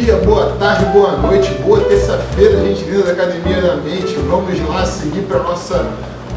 dia, boa tarde, boa noite, boa terça-feira, gente linda da Academia da Mente. Vamos lá seguir para a nossa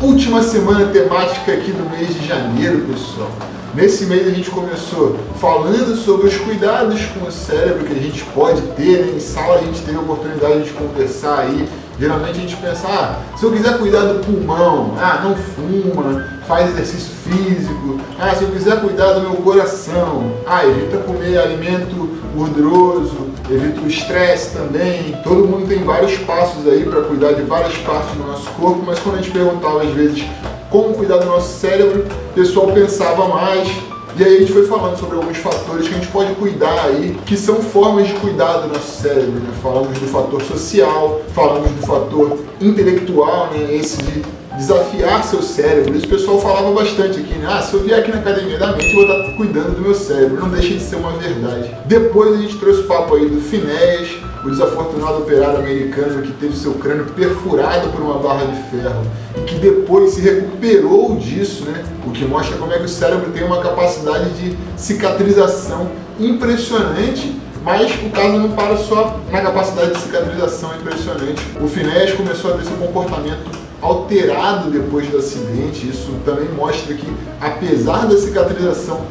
última semana temática aqui do mês de janeiro, pessoal. Nesse mês a gente começou falando sobre os cuidados com o cérebro que a gente pode ter, né? Em sala a gente teve a oportunidade de conversar aí. Geralmente a gente pensa, se eu quiser cuidar do pulmão, não fuma, faz exercício físico, se eu quiser cuidar do meu coração, evita comer alimento gorduroso, evita o estresse também. Todo mundo tem vários passos aí para cuidar de várias partes do nosso corpo, mas quando a gente perguntava às vezes como cuidar do nosso cérebro, o pessoal pensava mais. E aí a gente foi falando sobre alguns fatores que a gente pode cuidar aí, que são formas de cuidar do nosso cérebro, né? Falamos do fator social, falamos do fator intelectual, né? Esse de desafiar seu cérebro. Isso o pessoal falava bastante aqui, né? Se eu vier aqui na Academia da Mente, eu vou estar cuidando do meu cérebro. Não deixa de ser uma verdade. Depois a gente trouxe o papo aí do Phineas, o desafortunado operário americano que teve seu crânio perfurado por uma barra de ferro e que depois se recuperou disso, né? O que mostra como é que o cérebro tem uma capacidade de cicatrização impressionante, mas o caso não para só na capacidade de cicatrização impressionante. O Phineas começou a ter seu comportamento alterado depois do acidente. Isso também mostra que, apesar da cicatrização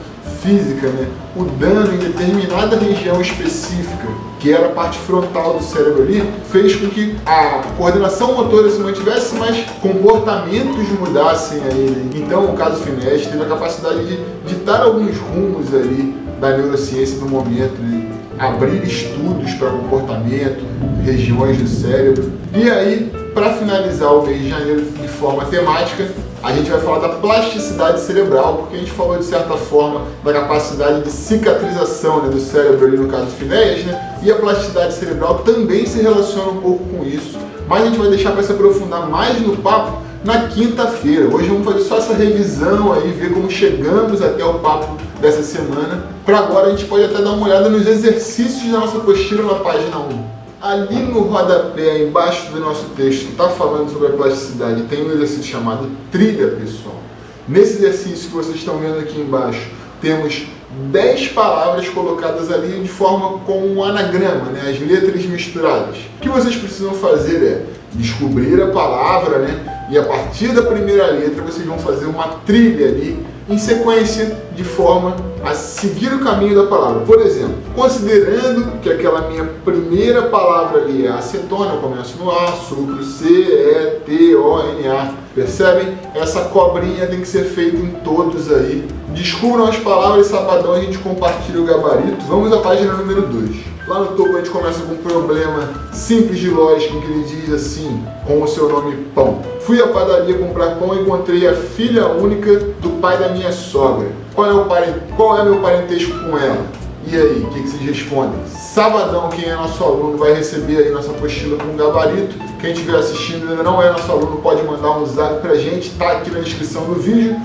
física, né, o dano em determinada região específica, que era a parte frontal do cérebro ali, fez com que a coordenação motora se mantivesse, mas comportamentos mudassem aí. Então, o caso Phineas teve a capacidade de ditar alguns rumos ali da neurociência do momento, né? Abrir estudos para comportamento, regiões do cérebro. E aí, para finalizar o mês de janeiro de forma temática, a gente vai falar da plasticidade cerebral, porque a gente falou de certa forma da capacidade de cicatrização, né, do cérebro ali no caso do Phineas, né? E a plasticidade cerebral também se relaciona um pouco com isso, mas a gente vai deixar para se aprofundar mais no papo na quinta-feira. Hoje vamos fazer só essa revisão aí, ver como chegamos até o papo dessa semana. Para agora a gente pode até dar uma olhada nos exercícios da nossa apostila na página 1. Ali no rodapé, embaixo do nosso texto, que está falando sobre a plasticidade, tem um exercício chamado trilha, pessoal. Nesse exercício que vocês estão vendo aqui embaixo, temos 10 palavras colocadas ali de forma com um anagrama, né? As letras misturadas. O que vocês precisam fazer é descobrir a palavra, né? E a partir da primeira letra vocês vão fazer uma trilha ali em sequência de forma a seguir o caminho da palavra. Por exemplo, considerando que aquela minha primeira palavra ali é acetona, eu começo no A, sucro, C-E-T-O-N-A. Percebem? Essa cobrinha tem que ser feita em todos aí. Descubram as palavras, sabadão a gente compartilha o gabarito. Vamos à página número 2. Lá no topo a gente começa com um problema simples de lógica, em que ele diz assim, com o seu nome Pão. Fui à padaria comprar pão e encontrei a filha única do pai da minha sogra. Qual é meu parentesco com ela? E aí, o que vocês respondem? Sabadão, quem é nosso aluno vai receber aí nossa apostila com gabarito. Quem estiver assistindo e ainda não é nosso aluno pode mandar um zap pra gente, tá aqui na descrição do vídeo.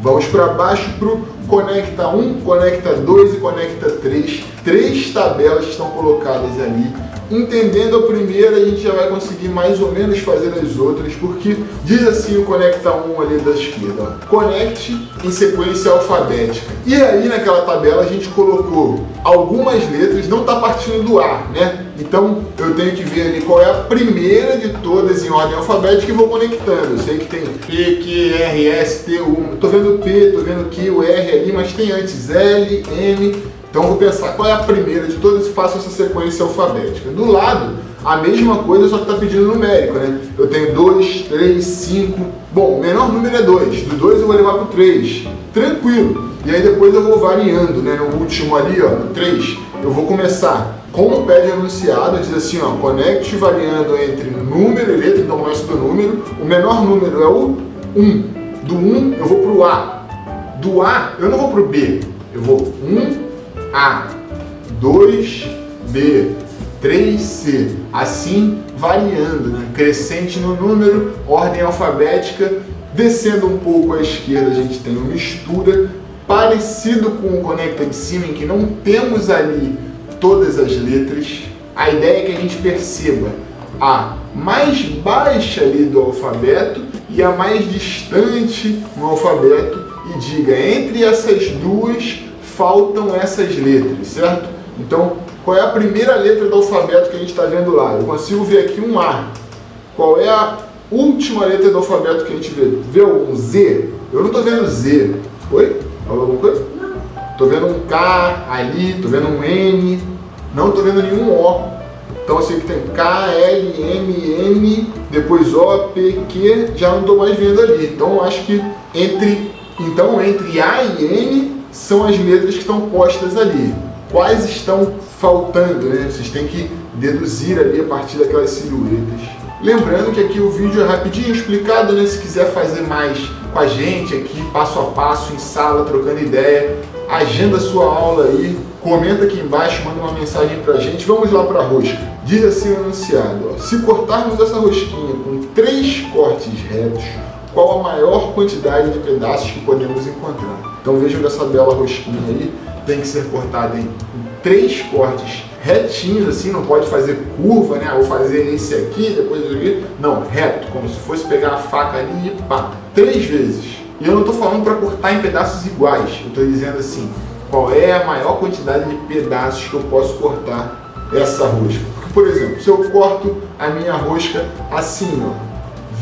Vamos para baixo para o Conecta 1, Conecta 2 e Conecta 3. 3 tabelas estão colocadas ali. Entendendo a primeira, a gente já vai conseguir mais ou menos fazer as outras, porque diz assim o Conecta 1 ali da esquerda, ó, conecte em sequência alfabética. E aí naquela tabela a gente colocou algumas letras, não está partindo do A, né? Então eu tenho que ver ali qual é a primeira de todas em ordem alfabética e vou conectando. Eu sei que tem P, Q, R, S, T, U. Estou vendo o P, estou vendo o Q, o R ali, mas tem antes L, M. Então eu vou pensar qual é a primeira de todas e faço essa sequência alfabética. Do lado, a mesma coisa, só que está pedindo numérico, né? Eu tenho 2, 3, 5. Bom, o menor número é 2. Do 2 eu vou levar para o 3. Tranquilo. E aí depois eu vou variando, né? No último ali, ó, no 3, eu vou começar. Como pede enunciado, diz assim, ó, conecte variando entre número e letra, então começo do número. O menor número é o 1. Do 1 eu vou para o A. Do A eu não vou para o B. Eu vou 1, A, 2, B, 3, C, assim variando, né? Crescente no número, ordem alfabética, descendo um pouco à esquerda a gente tem uma mistura, parecido com o Conecta de cima, em que não temos ali todas as letras. A ideia é que a gente perceba a mais baixa ali do alfabeto e a mais distante no alfabeto e diga, entre essas duas faltam essas letras, certo? Então, qual é a primeira letra do alfabeto que a gente está vendo lá? Eu consigo ver aqui um A. Qual é a última letra do alfabeto que a gente vê? Vê um Z? Eu não estou vendo Z. Oi? Falou alguma coisa? Não. Estou vendo um K ali, estou vendo um N. Não estou vendo nenhum O. Então eu sei que tem K, L, M, N, depois O, P, Q, já não estou mais vendo ali. Então eu acho que entre A e N são as letras que estão postas ali. Quais estão faltando, né? Vocês têm que deduzir ali a partir daquelas silhuetas. Lembrando que aqui o vídeo é rapidinho explicado, né? Se quiser fazer mais com a gente aqui, passo a passo, em sala, trocando ideia, agenda sua aula aí, comenta aqui embaixo, manda uma mensagem pra gente. Vamos lá para a rosca. Diz assim o enunciado, ó, se cortarmos essa rosquinha com 3 cortes retos, qual a maior quantidade de pedaços que podemos encontrar? Então vejam essa bela rosquinha aí, tem que ser cortada em 3 cortes retinhos, assim, não pode fazer curva, né? Vou fazer esse aqui, depois esse aqui. Não, reto, como se fosse pegar a faca ali e pá, 3 vezes. E eu não estou falando para cortar em pedaços iguais, eu estou dizendo assim, qual é a maior quantidade de pedaços que eu posso cortar essa rosca. Porque, por exemplo, se eu corto a minha rosca assim, ó,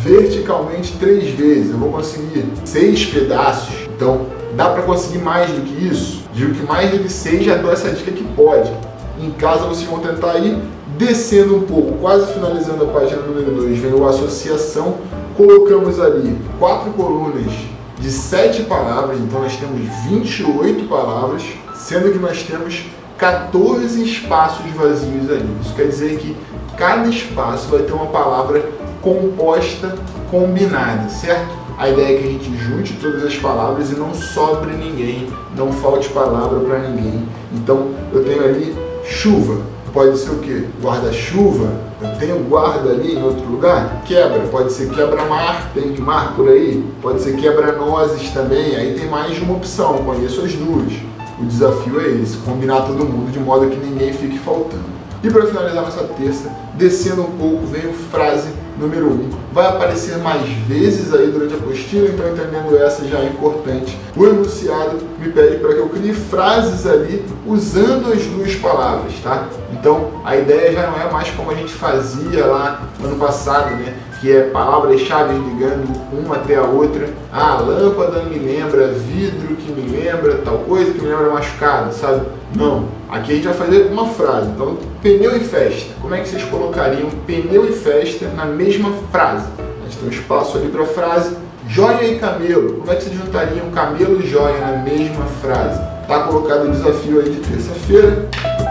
verticalmente 3 vezes, eu vou conseguir 6 pedaços. Então, dá para conseguir mais do que isso? Digo que mais do que 6, já dou essa dica que pode. Em casa vocês vão tentar ir descendo um pouco, quase finalizando a página número 2, vem o associação, colocamos ali 4 colunas de 7 palavras, então nós temos 28 palavras, sendo que nós temos 14 espaços vazios ali. Isso quer dizer que cada espaço vai ter uma palavra composta, combinada, certo? A ideia é que a gente junte todas as palavras e não sobre ninguém, não falte palavra para ninguém. Então eu tenho ali chuva, pode ser o quê? Guarda-chuva. Eu tenho guarda ali em outro lugar? Quebra, pode ser quebra-mar, tem mar por aí. Pode ser quebra-nozes também, aí tem mais de uma opção, conheço as duas. O desafio é esse, combinar todo mundo de modo que ninguém fique faltando. E para finalizar nossa terça, descendo um pouco, vem frase número 1. Vai aparecer mais vezes aí durante a apostila, então entendendo essa já é importante. O enunciado me pede para que eu crie frases ali usando as 2 palavras, tá? Então a ideia já não é mais como a gente fazia lá no ano passado, né? Que é palavras-chave ligando uma até a outra. Ah, lâmpada me lembra vidro, que me lembra tal coisa, que me lembra machucado, sabe? Não. Aqui a gente vai fazer uma frase. Então, pneu e festa. Como é que vocês colocariam pneu e festa na mesma frase? A gente tem um espaço ali para a frase. Joia e camelo. Como é que vocês juntariam camelo e joia na mesma frase? Tá colocado o desafio aí de terça-feira.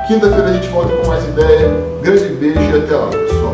Quinta-feira a gente volta com mais ideia. Grande beijo e até lá, pessoal.